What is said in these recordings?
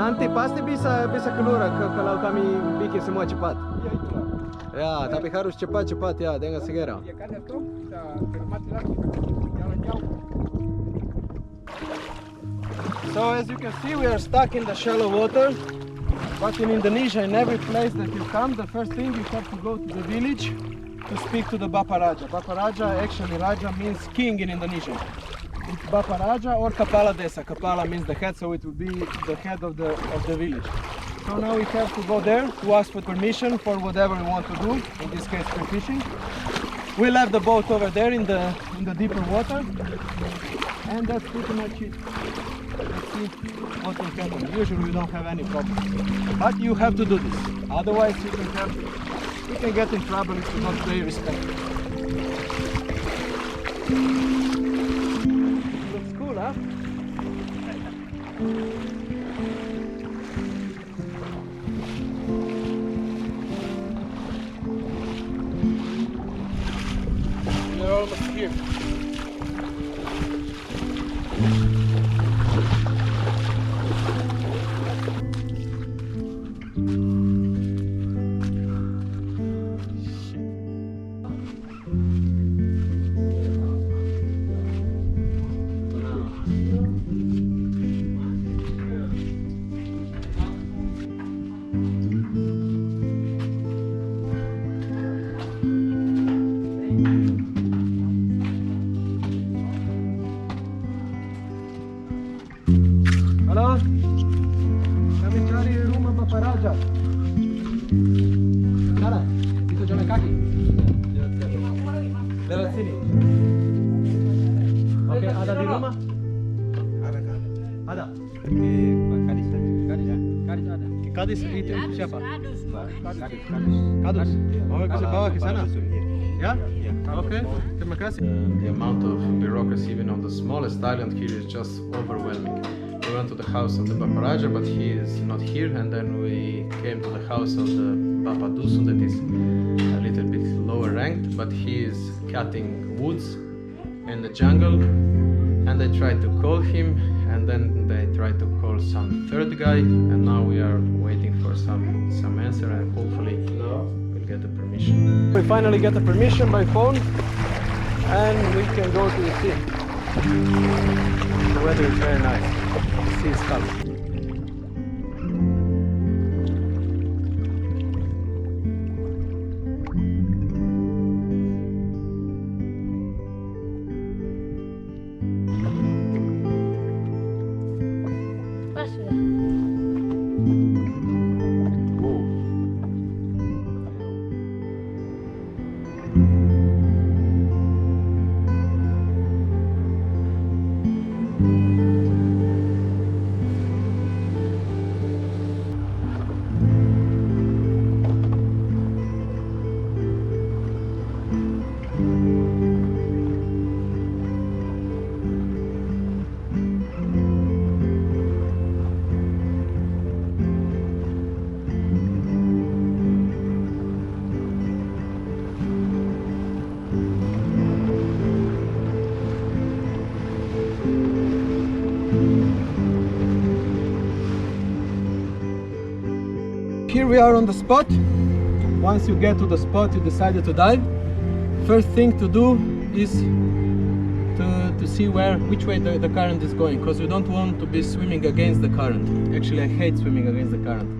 Nanti pasti bisa keluar kalau kami bikin semua cepat. Iya itulah. Ya, tapi harus cepat-cepat ya dengan segera. Ya kan itu bisa termati lagi jalan jauh. So as you can see, we are stuck in the shallow water. But in Indonesia, in every place that you come, the first thing you have to go to the village to speak to the Bapa Raja. Bapa Raja, actually Raja means king in Indonesian. It's Bapa Raja or Kepala Desa. Kepala means the head, so it will be the head of the village. So now we have to go there to ask for permission for whatever we want to do. In this case, fishing. We left the boat over there in the deeper water, and that's pretty much it. Let's see what will happen. Usually we don't have any problem, but you have to do this. Otherwise, you can get in trouble if you don't pay respect. Looks cool, huh? We're almost here. Halo, kami cari rumah Bapak Raja. Nara, itu jalan kaki. Lewat sini. Oke, ada di rumah? Ada. Kadis ada. Kadis itu siapa? Kadus. Oh, bisa bawa ke sana. Ya? Okay, terima kasih. The amount of bureaucracy even on the smallest island here is just overwhelming. We went to the house of the Bapa Raja, but he is not here, and then we came to the house of the Bapa Dusun, that is a little bit lower ranked, but he is cutting woods in the jungle, and they tried to call him, and then they tried to call some third guy, and now we are waiting for some answer, and hopefully we'll get the permission. We finally get the permission by phone, and we can go to the sea. The weather is very nice. The sea is calm. Here we are on the spot. Once you get to the spot, you decided to dive. First thing to do is to see which way the current is going, because you don't want to be swimming against the current. Actually, I hate swimming against the current.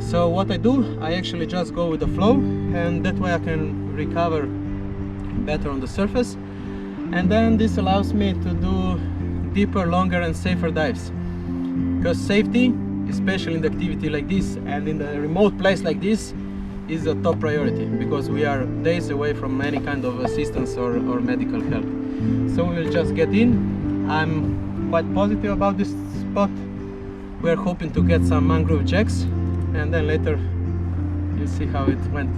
So what I do, I actually just go with the flow, and that way I can recover better on the surface. And then this allows me to do deeper, longer and safer dives. Because safety, especially in the activity like this and in a remote place like this, is a top priority, because we are days away from any kind of assistance or medical help. So we will just get in. I'm quite positive about this spot. We are hoping to get some mangrove jacks, and then later you'll see how it went.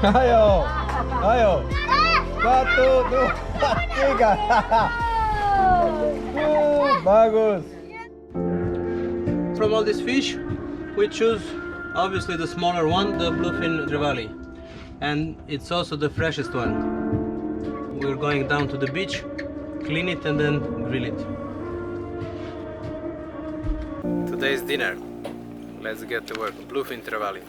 Ayo, ayo. 1, 2, 3. Bagus. From all these fish, we choose obviously the smaller one, the bluefin trevally, and it's also the freshest one. We're going down to the beach, clean it, and then grill it. Today's dinner. Let's get to work. Bluefin trevally.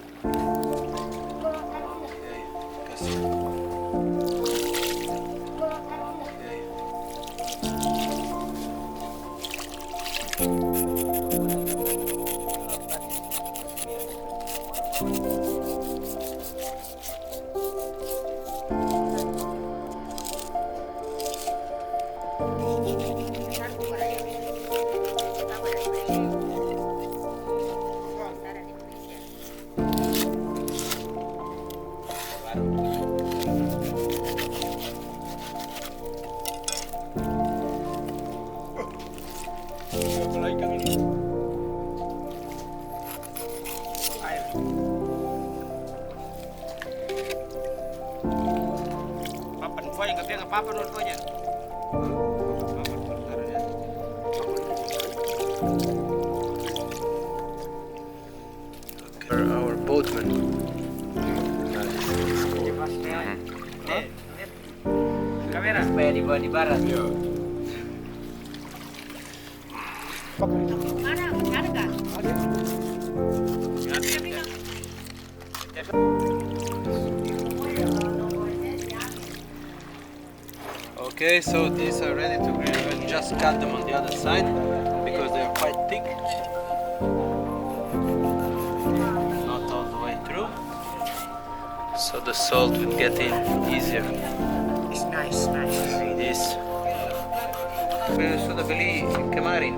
Our boatman. Kamera supaya dibawa di barat. Mana? Ada kan? Okay, so these are ready to grill. We'll just cut them on the other side because they are quite thick. Not all the way through. So the salt will get in easier. It's nice. This. We sudah beli kemarin.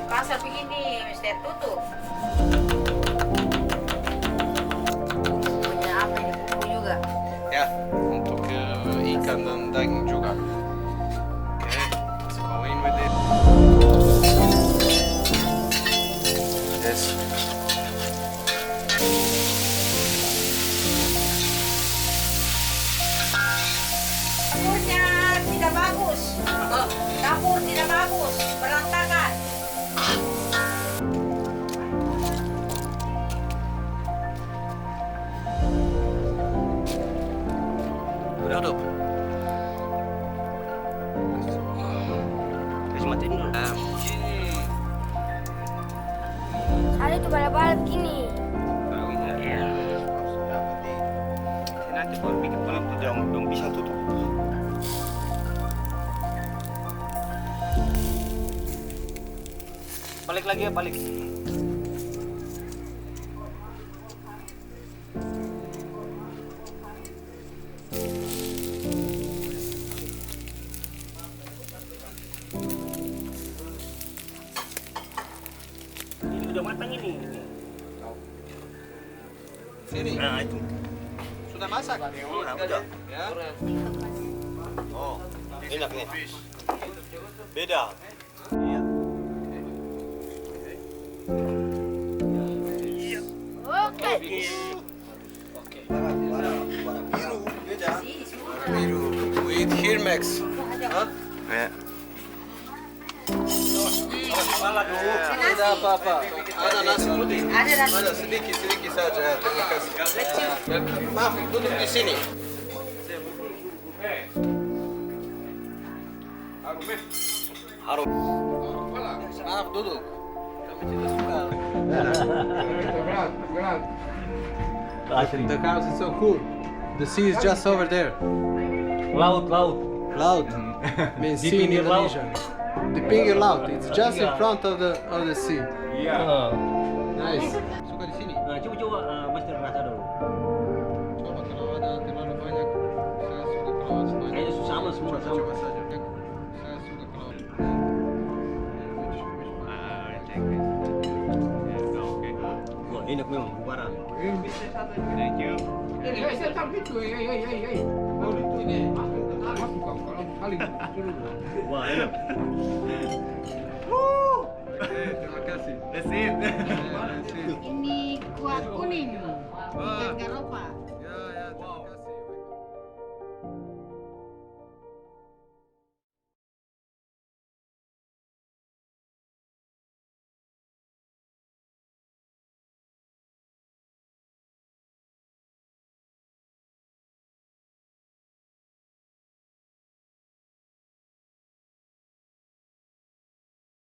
Pasar begini mesti tutup. Punya apa ini bumbu juga? Ya, untuk ikan dan daging juga. Okay, let's go in with it. Yes. Dapurnya tidak bagus. Dapur tidak bagus, berantakan. Tutup. Terus matiin dulu. Ada tuh balap-balap gini. Iya. Nanti baru bikin kolam tuh dong bisa tutup. Balik lagi ya, balik. Ini udah matang ini. Sini. Nah, itu. Sudah masak? Nah, udah. Ya. Oh, enak nih. Beda. Iya. Oke. Biru. We eat here, Max. Huh? Ya. Tidak apa-apa. Ada nasi putih. Ada nasi. Ada sedikit saja. Ya, terima kasih. Maaf, duduk di sini. Harum. Maaf, duduk. Kami tidak suka. The house is so cool. The sea is just over there. Laut. Laut means sea in pinggir laut. Indonesian. The pinggir laut. It's just in front of the sea. Nice. Suka di sini. Nah, coba Master rasa dulu. Coba kalau ada terlalu banyak. Saya suka kalau ada banyak. Kayaknya sama semua sama. Coba saja. Saya suka kalau. Wah, enak memang bubaran. Thank you. Saya sampai itu, ini masuk kalau kali Wah, enak. Terima kasih. That's it. Ini kuah kuning, ikan garopa.